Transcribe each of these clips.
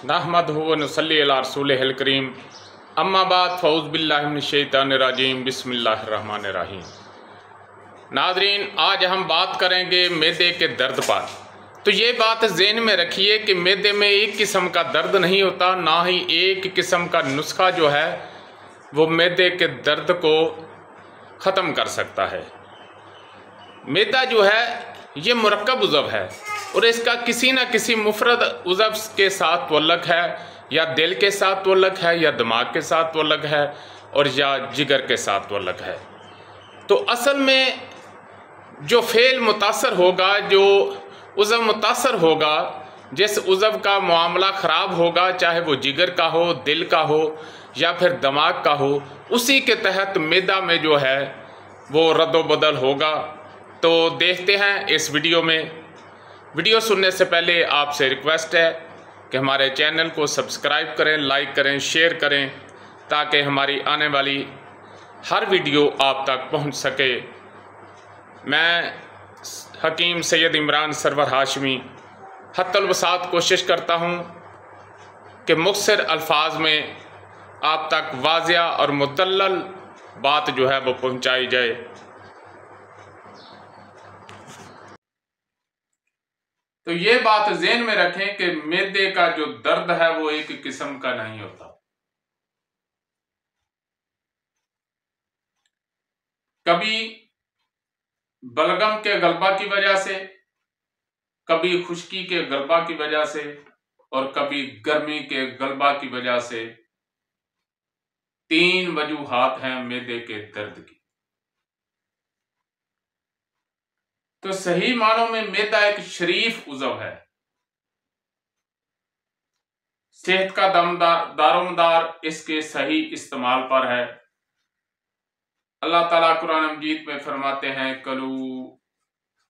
नहमदहु व नुसल्ली अला रसूलिहिल करीम अम्मा बाद फ़ऊज़ बिल्लाहि मिनश शैतानिर रजीम बिस्मिल्लाहिर रहमानिर रहीम। नाज़रीन, आज हम बात करेंगे मैदे के दर्द पर। तो ये बात ज़हन में रखिए कि मैदे में एक किस्म का दर्द नहीं होता, ना ही एक किस्म का नुस्खा जो है वो मैदे के दर्द को ख़त्म कर सकता है। मैदा जो है ये मुरक्कब उज़व है और इसका किसी न किसी मुफरद उज़व के साथ तअल्लुक़ है, या दिल के साथ तअल्लुक़ है, या दिमाग के साथ तअल्लुक़ है, और या जिगर के साथ तअल्लुक़ है। तो असल में जो फ़ेल मुतासर होगा, जो उज़व मुतासर होगा, जिस उज़व का मामला ख़राब होगा, चाहे वो जिगर का हो, दिल का हो या फिर दिमाग का हो, उसी के तहत मैदा में जो है वो रद्द बदल होगा। तो देखते हैं इस वीडियो में। वीडियो सुनने से पहले आपसे रिक्वेस्ट है कि हमारे चैनल को सब्सक्राइब करें, लाइक करें, शेयर करें, ताकि हमारी आने वाली हर वीडियो आप तक पहुंच सके। मैं हकीम सैयद इमरान सरवर हाशमी हत्तल वसात कोशिश करता हूं कि मुख्तसर अल्फाज में आप तक वाज़िया और मुदल्लल बात जो है वो पहुंचाई जाए। तो ये बात ज़हन में रखें कि मैदे का जो दर्द है वो एक किस्म का नहीं होता। कभी बलगम के गलबा की वजह से, कभी खुश्की के गलबा की वजह से, और कभी गर्मी के गलबा की वजह से। 3 वजूहात हैं मैदे के दर्द की। तो सही मानों में मैदा एक शरीफ उज़व है। सेहत का दारोमदार इसके सही इस्तेमाल पर है। अल्लाह ताला कुरान मजीद में फरमाते हैं,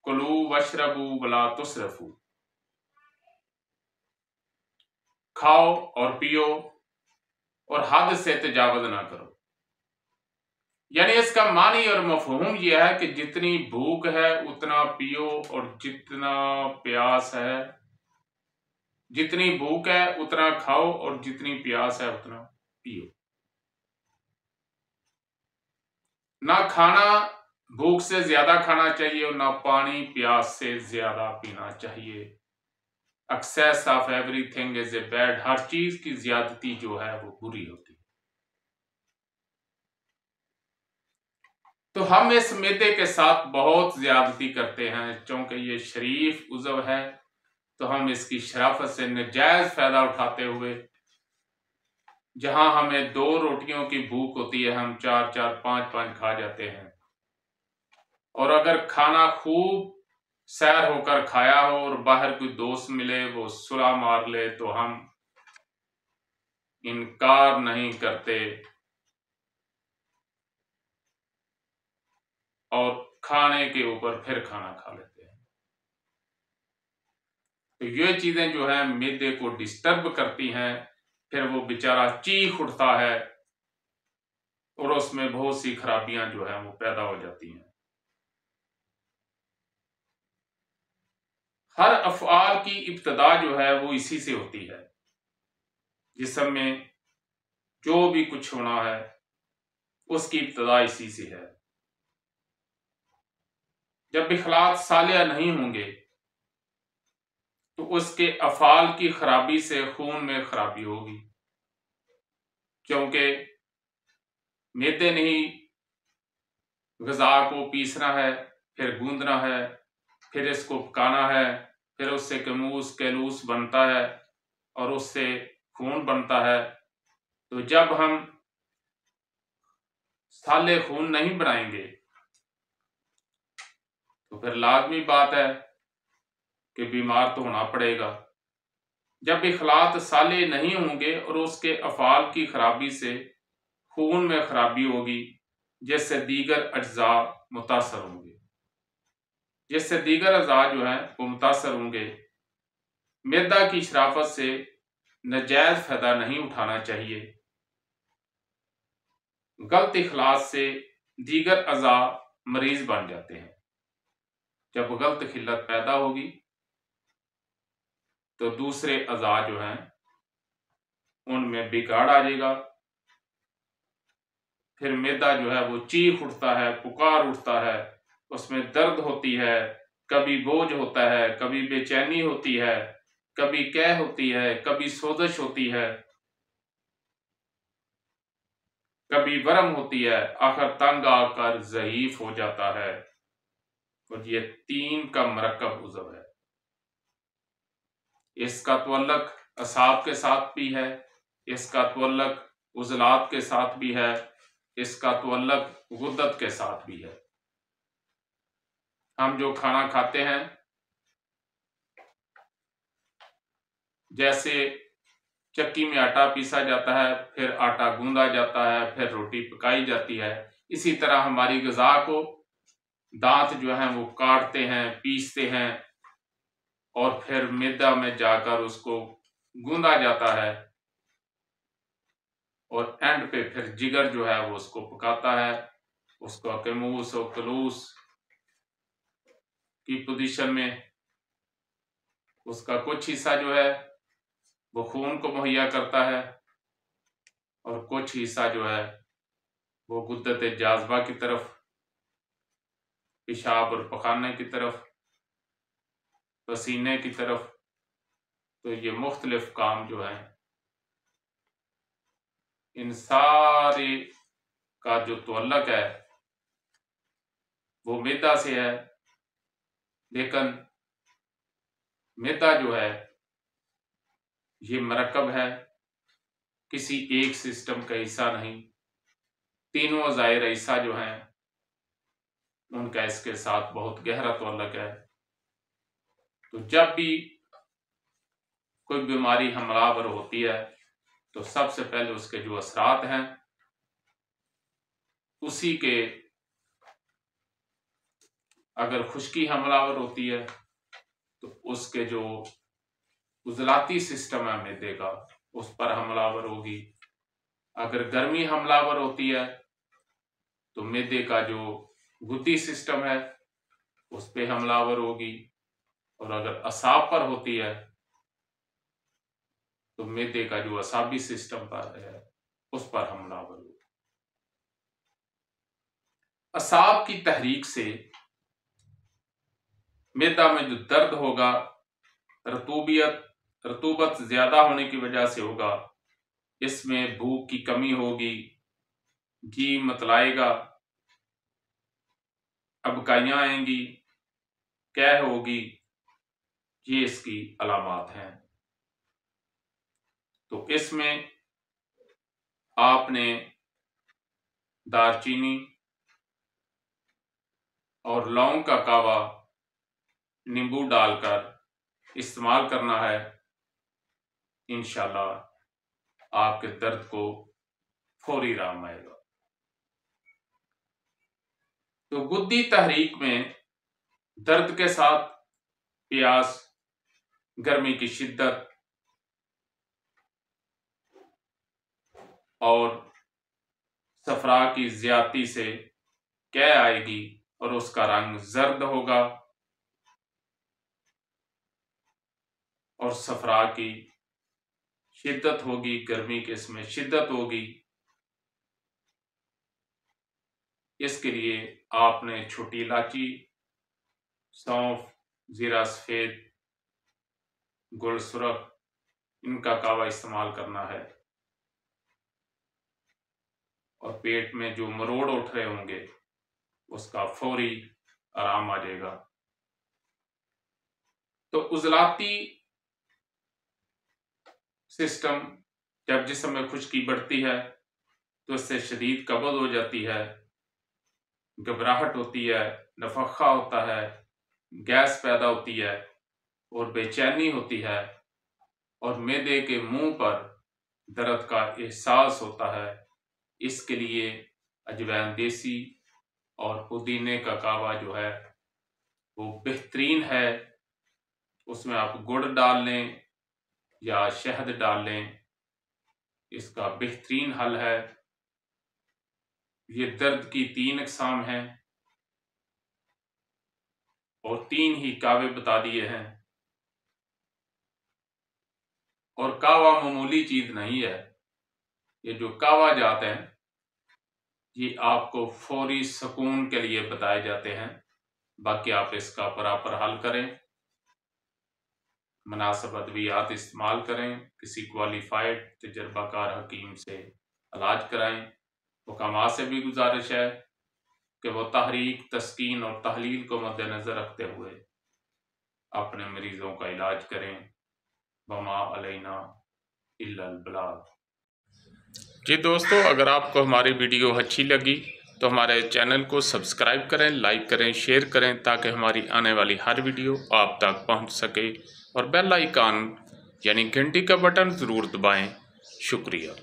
कुलू वशरबू वला तुसरफू, खाओ और पियो और हद से तजावुज़ ना करो। यानी इसका मानी और मफहूम यह है कि जितनी भूख है उतना पियो, और जितना प्यास है, जितनी भूख है उतना खाओ, और जितनी प्यास है उतना पियो। ना खाना भूख से ज्यादा खाना चाहिए और ना पानी प्यास से ज्यादा पीना चाहिए। Excess of everything is a bad. हर चीज की ज्यादती जो है वो बुरी होती है। तो हम इस मैदे के साथ बहुत ज्यादती करते हैं, क्योंकि ये शरीफ उज़व है। तो हम इसकी शराफत से नजायज फायदा उठाते हुए, जहां हमें 2 रोटियों की भूख होती है, हम 4-4, 5-5 खा जाते हैं। और अगर खाना खूब सैर होकर खाया हो और बाहर कोई दोस्त मिले, वो सुला मार ले, तो हम इनकार नहीं करते और खाने के ऊपर फिर खाना खा लेते हैं। तो ये चीजें जो है मैदे को डिस्टर्ब करती हैं। फिर वो बेचारा चीख उठता है और उसमें बहुत सी खराबियां जो है वो पैदा हो जाती हैं। हर अफ़आल की इब्तिदा जो है वो इसी से होती है। जिस्म में जो भी कुछ होना है उसकी इब्तिदा इसी से है। जब इखलाक सालिया नहीं होंगे तो उसके अफ़आल की खराबी से खून में खराबी होगी, क्योंकि मैदे ने ही ग़िज़ा को पीसना है, फिर गूंदना है, फिर इसको पकाना है, फिर उससे कमूस कैलूस बनता है और उससे खून बनता है। तो जब हम साले खून नहीं बनाएंगे तो फिर लाजमी बात है कि बीमार तो होना पड़ेगा। जब इखलात साले नहीं होंगे और उसके अफ़आल की खराबी से खून में खराबी होगी, जिससे दीगर अज्जा मुतासर होंगे, जिससे दीगर अज़ा जो हैं वो मुतासर होंगे। मैदा की शराफत से नजायज फायदा नहीं उठाना चाहिए। गलत इखलास से दीगर अज़ा मरीज बन जाते हैं। जब गलत खिल्लत पैदा होगी तो दूसरे अज़ा जो हैं उनमें बिगाड़ आ जाएगा। फिर मैदा जो है वो चीख उठता है, पुकार उठता है, उसमें दर्द होती है, कभी बोझ होता है, कभी बेचैनी होती है, कभी कै होती है, कभी सोजश होती है, कभी वरम होती है, आखिर तंग आकर ज़ईफ हो जाता है। और ये 3 का मरकब उज़व है। इसका तअल्लुक असाब के साथ भी है, इसका तअल्लुक उज़लात के साथ भी है, इसका तअल्लुक गुद्दत के साथ भी है। हम जो खाना खाते हैं, जैसे चक्की में आटा पीसा जाता है, फिर आटा गूंदा जाता है, फिर रोटी पकाई जाती है, इसी तरह हमारी ग़िज़ा को दांत जो हैं वो काटते हैं, पीसते हैं और फिर मैदा में जाकर उसको गूंदा जाता है और एंड पे फिर जिगर जो है वो उसको पकाता है। उसको कमूस और कलूस की पोजीशन में उसका कुछ हिस्सा जो है वो खून को मुहैया करता है और कुछ हिस्सा जो है वो गुद्दत जाज़बा की तरफ, पेशाब और पखाने की तरफ, पसीने की तरफ। तो ये मुख्तलिफ काम जो है इन सारे का जो तअल्लुक है वो मैदा से है। लेकिन मैदा जो है ये मरकब है, किसी एक सिस्टम का हिस्सा नहीं। तीनों ज़ाहिर हिस्सा जो हैं उनका इसके साथ बहुत गहरा तअल्लुक है। तो जब भी कोई बीमारी हमलावर होती है तो सबसे पहले उसके जो असरात हैं उसी के, अगर खुश्की हमलावर होती है तो उसके जो उज़लाती सिस्टम है मैदे का उस पर हमलावर होगी। अगर गर्मी हमलावर होती है तो मैदे का जो गुद्दी सिस्टम है उस पे हमलावर होगी। और अगर असाब पर होती है तो मैदे का जो असाबी सिस्टम पर है उस पर हमलावर होगी। असाब की तहरीक से मैदा में जो दर्द होगा, रतूबत ज्यादा होने की वजह से होगा। इसमें भूख की कमी होगी, जी मतलाएगा, अबकाइयां आएंगी, कैह होगी, ये इसकी अलामात हैं। तो इसमें आपने दारचीनी और लौंग का कावा नींबू डालकर इस्तेमाल करना है। इंशाल्लाह आपके दर्द को फौरी आराम आएगा। तो गुद्दी तहरीक में दर्द के साथ प्यास, गर्मी की शिद्दत और सफरा की ज्यादती से कै आएगी और उसका रंग जर्द होगा और सफरा की शिद्दत होगी, गर्मी के इसमें शिद्दत होगी। इसके लिए आपने छोटी इलायची, सौंफ, जीरा सफेद, गुल सुरख, इनका कावा इस्तेमाल करना है और पेट में जो मरोड़ उठ रहे होंगे उसका फौरी आराम आ जाएगा। तो उजलाती सिस्टम, जब जिस्म में खुश्की बढ़ती है तो इससे शदीद कब्ज़ हो जाती है, घबराहट होती है, नफखा होता है, गैस पैदा होती है और बेचैनी होती है और मैदे के मुंह पर दर्द का एहसास होता है। इसके लिए अजवैन देसी और पुदीने का कावा जो है वो बेहतरीन है। उसमें आप गुड़ डाल लें या शहद डाल लें, इसका बेहतरीन हल है। ये दर्द की 3 अक़साम हैं और 3 ही कावे बता दिए हैं और कावा मामूली चीज़ नहीं है। ये जो कावा जाते हैं ये आपको फौरी सुकून के लिए बताए जाते हैं। बाकी आप इसका प्रॉपर हल करें, मुनासिब अद्वियात इस्तेमाल करें, किसी क्वालिफाइड तजर्बाकार हकीम से इलाज कराएं। हुकामा से भी गुजारिश है कि वो तहरीक, तस्कीन और तहलील को मद्देनज़र रखते हुए अपने मरीज़ों का इलाज करें। वमा अलैना इल्लल बलाग। जी दोस्तों, अगर आपको हमारी वीडियो अच्छी लगी तो हमारे चैनल को सब्सक्राइब करें, लाइक करें, शेयर करें ताकि हमारी आने वाली हर वीडियो आप तक पहुंच सके और बेल आइकन यानी घंटी का बटन ज़रूर दबाएं। शुक्रिया।